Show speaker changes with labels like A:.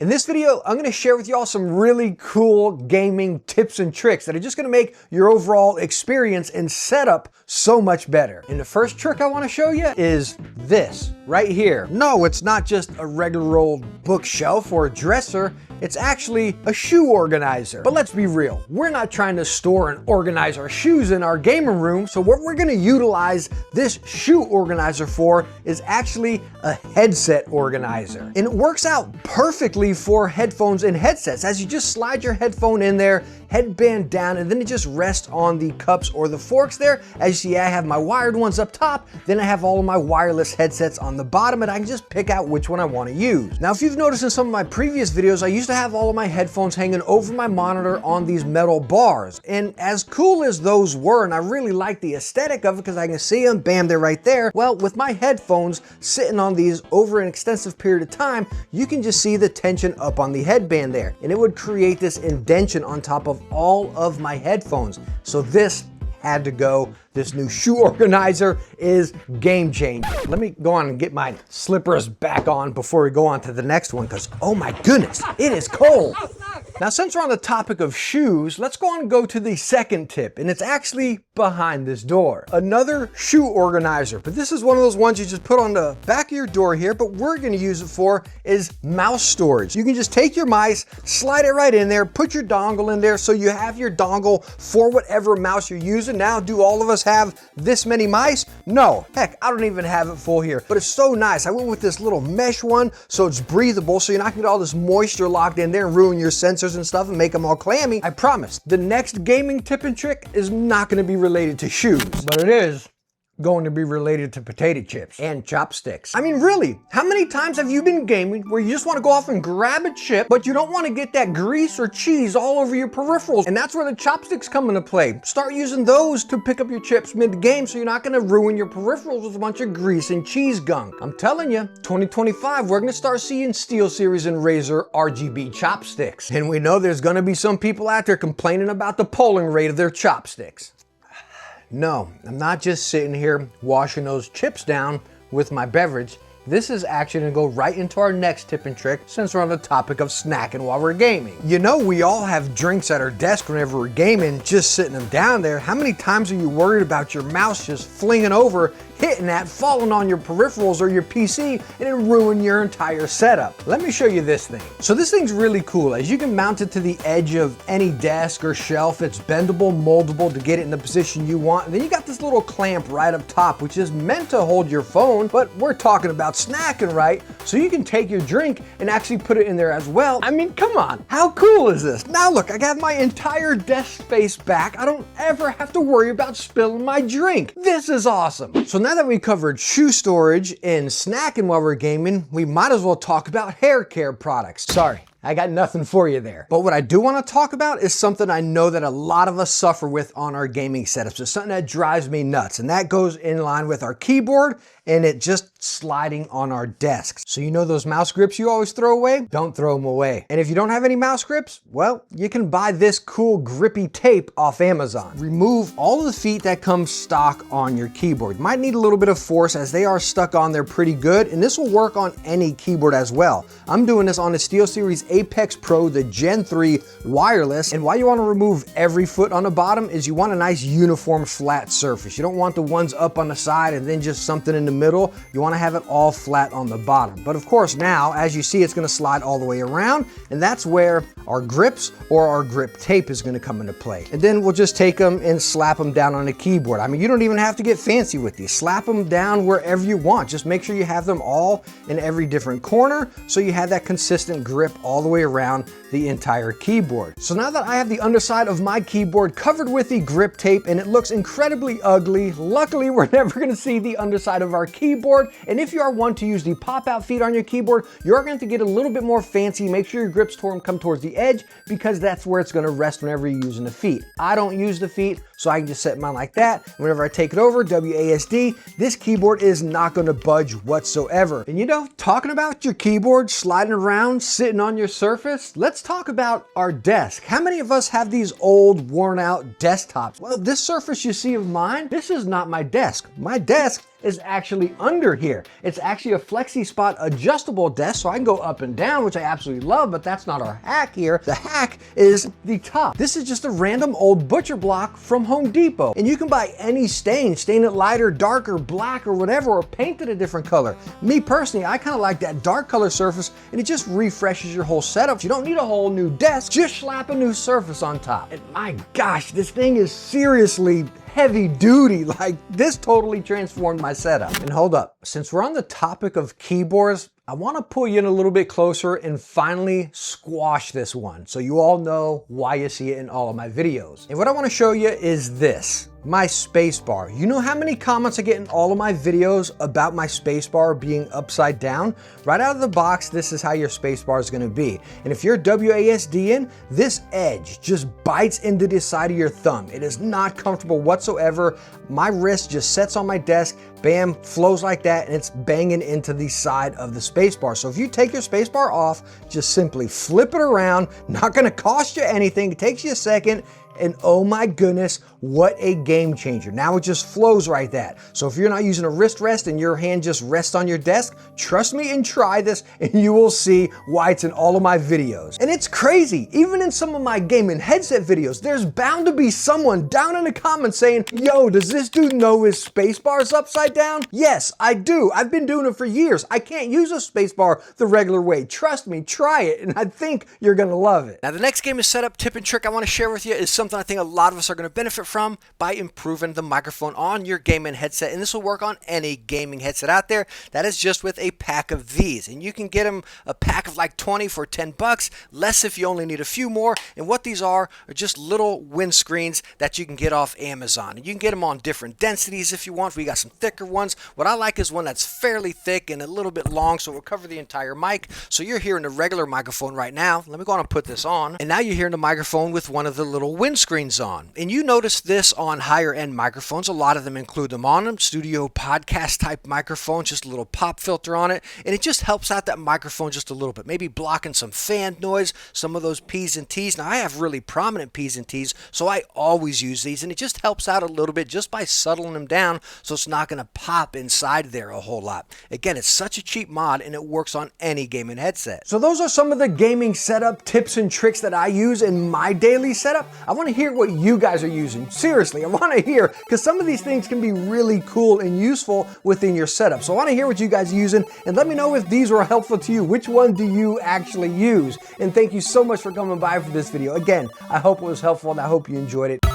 A: In this video, I'm gonna share with y'all some really cool gaming tips and tricks that are just gonna make your overall experience and setup so much better. And the first trick I wanna show you is this right here. No, it's not just a regular old bookshelf or a dresser. It's actually a shoe organizer. But let's be real, we're not trying to store and organize our shoes in our gaming room. So what we're gonna utilize this shoe organizer for is actually a headset organizer. And it works out perfectly for headphones and headsets. As you just slide your headphone in there, headband down, and then it just rests on the cups or the forks there. As you see, I have my wired ones up top, then I have all of my wireless headsets on the bottom, and I can just pick out which one I want to use. Now, if you've noticed in some of my previous videos, I used to have all of my headphones hanging over my monitor on these metal bars. And as cool as those were, and I really like the aesthetic of it because I can see them, bam, they're right there. Well, with my headphones sitting on these over an extensive period of time, you can just see the tension up on the headband there. And it would create this indentation on top of all of my headphones. So this had to go. This new shoe organizer is game changer. Let me go on and get my slippers back on before we go on to the next one, because oh my goodness, it is cold. Now, since we're on the topic of shoes, let's go on and go to the second tip, and it's actually behind this door. Another shoe organizer, but this is one of those ones you just put on the back of your door here, but we're gonna use it for is mouse storage. You can just take your mice, slide it right in there, put your dongle in there so you have your dongle for whatever mouse you're using. Now, do all of us have this many mice? No, heck, I don't even have it full here, but it's so nice. I went with this little mesh one, so it's breathable, so you're not gonna get all this moisture locked in there and ruin your sensors and stuff and make them all clammy. I promise, the next gaming tip and trick is not gonna be related to shoes, but it is going to be related to potato chips and chopsticks. I mean, really, how many times have you been gaming where you just want to go off and grab a chip, but you don't want to get that grease or cheese all over your peripherals? And that's where the chopsticks come into play. Start using those to pick up your chips mid-game so you're not going to ruin your peripherals with a bunch of grease and cheese gunk. I'm telling you, 2025, we're going to start seeing SteelSeries and Razer RGB chopsticks. And we know there's going to be some people out there complaining about the polling rate of their chopsticks. No, I'm not just sitting here washing those chips down with my beverage. This is actually gonna go right into our next tip and trick since we're on the topic of snacking while we're gaming. You know, we all have drinks at our desk whenever we're gaming, just sitting them down there. How many times are you worried about your mouse just flinging over, hitting that, falling on your peripherals or your PC, and it ruin your entire setup? Let me show you this thing. So this thing's really cool. As you can mount it to the edge of any desk or shelf, it's bendable, moldable to get it in the position you want. And then you got this little clamp right up top, which is meant to hold your phone, but we're talking about snacking, right? So you can take your drink and actually put it in there as well. I mean, come on, how cool is this? Now look, I got my entire desk space back. I don't ever have to worry about spilling my drink. This is awesome. So now that we covered shoe storage and snacking while we're gaming, we might as well talk about hair care products. Sorry, I got nothing for you there. But what I do want to talk about is something I know that a lot of us suffer with on our gaming setups. It's something that drives me nuts, and that goes in line with our keyboard and it just sliding on our desks. So you know those mouse grips you always throw away? Don't throw them away. And if you don't have any mouse grips, well, you can buy this cool grippy tape off Amazon. Remove all of the feet that come stock on your keyboard. You might need a little bit of force as they are stuck on there pretty good, and this will work on any keyboard as well. I'm doing this on the SteelSeries Apex Pro, the Gen 3 wireless, and why you want to remove every foot on the bottom is you want a nice uniform flat surface. You don't want the ones up on the side and then just something in the middle. You want to have it all flat on the bottom. But of course now, as you see, it's going to slide all the way around, and that's where our grips or our grip tape is going to come into play. And then we'll just take them and slap them down on the keyboard. I mean, you don't even have to get fancy with these. Slap them down wherever you want. Just make sure you have them all in every different corner so you have that consistent grip all the way around the entire keyboard. So now that I have the underside of my keyboard covered with the grip tape and it looks incredibly ugly, luckily we're never going to see the underside of our keyboard. And if you are one to use the pop-out feet on your keyboard, you're going to get a little bit more fancy. Make sure your grips come towards the edge because that's where it's going to rest whenever you're using the feet. I don't use the feet, so I can just set mine like that. Whenever I take it over, WASD, this keyboard is not going to budge whatsoever. And you know, talking about your keyboard sliding around, sitting on your surface, let's talk about our desk. How many of us have these old, worn out desktops? Well, this surface you see of mine, this is not my desk. My desk is actually under here. It's actually a flexi spot adjustable desk, so I can go up and down, which I absolutely love, but that's not our hack here. The hack is the top. This is just a random old butcher block from Home Depot, and you can buy any stain it lighter, darker, black, or whatever, or paint it a different color. Me personally, I kind of like that dark color surface, and it just refreshes your whole setup. You don't need a whole new desk, just slap a new surface on top. And my gosh, this thing is seriously heavy duty. Like, this totally transformed my setup. And hold up, since we're on the topic of keyboards, I want to pull you in a little bit closer and finally squash this one so you all know why you see it in all of my videos. And what I want to show you is this. My spacebar. You know how many comments I get in all of my videos about my spacebar being upside down? Right out of the box, this is how your spacebar is going to be. And if you're WASDing, this edge just bites into the side of your thumb. It is not comfortable whatsoever. My wrist just sets on my desk, bam, flows like that, and it's banging into the side of the spacebar. So if you take your spacebar off, just simply flip it around. Not going to cost you anything. It takes you a second. And oh my goodness, what a game changer. Now it just flows right that. So if you're not using a wrist rest and your hand just rests on your desk, trust me and try this and you will see why it's in all of my videos. And it's crazy, even in some of my gaming headset videos, there's bound to be someone down in the comments saying, yo, does this dude know his spacebar is upside down? Yes, I do. I've been doing it for years. I can't use a spacebar the regular way. Trust me, try it, and I think you're gonna love it. Now the next gaming setup tip and trick I wanna share with you is something I think a lot of us are going to benefit from by improving the microphone on your gaming headset, and this will work on any gaming headset out there. That is just with a pack of these, and you can get them a pack of like 20 for 10 bucks, less if you only need a few more. And what these are just little windscreens that you can get off Amazon, and you can get them on different densities if you want. We got some thicker ones. What I like is one that's fairly thick and a little bit long, so it will cover the entire mic. So you're hearing the regular microphone right now. Let me go on and put this on, and now you're hearing the microphone with one of the little windscreens on. And you notice this on higher end microphones. A lot of them include them on them. Studio podcast type microphones, just a little pop filter on it. And it just helps out that microphone just a little bit. Maybe blocking some fan noise, some of those P's and T's. Now I have really prominent P's and T's, so I always use these. And it just helps out a little bit just by settling them down so it's not going to pop inside there a whole lot. Again, it's such a cheap mod and it works on any gaming headset. So those are some of the gaming setup tips and tricks that I use in my daily setup. I want to hear what you guys are using. Seriously, I want to hear, because some of these things can be really cool and useful within your setup. So I want to hear what you guys are using, and let me know if these were helpful to you. Which one do you actually use? And thank you so much for coming by for this video. Again, I hope it was helpful and I hope you enjoyed it.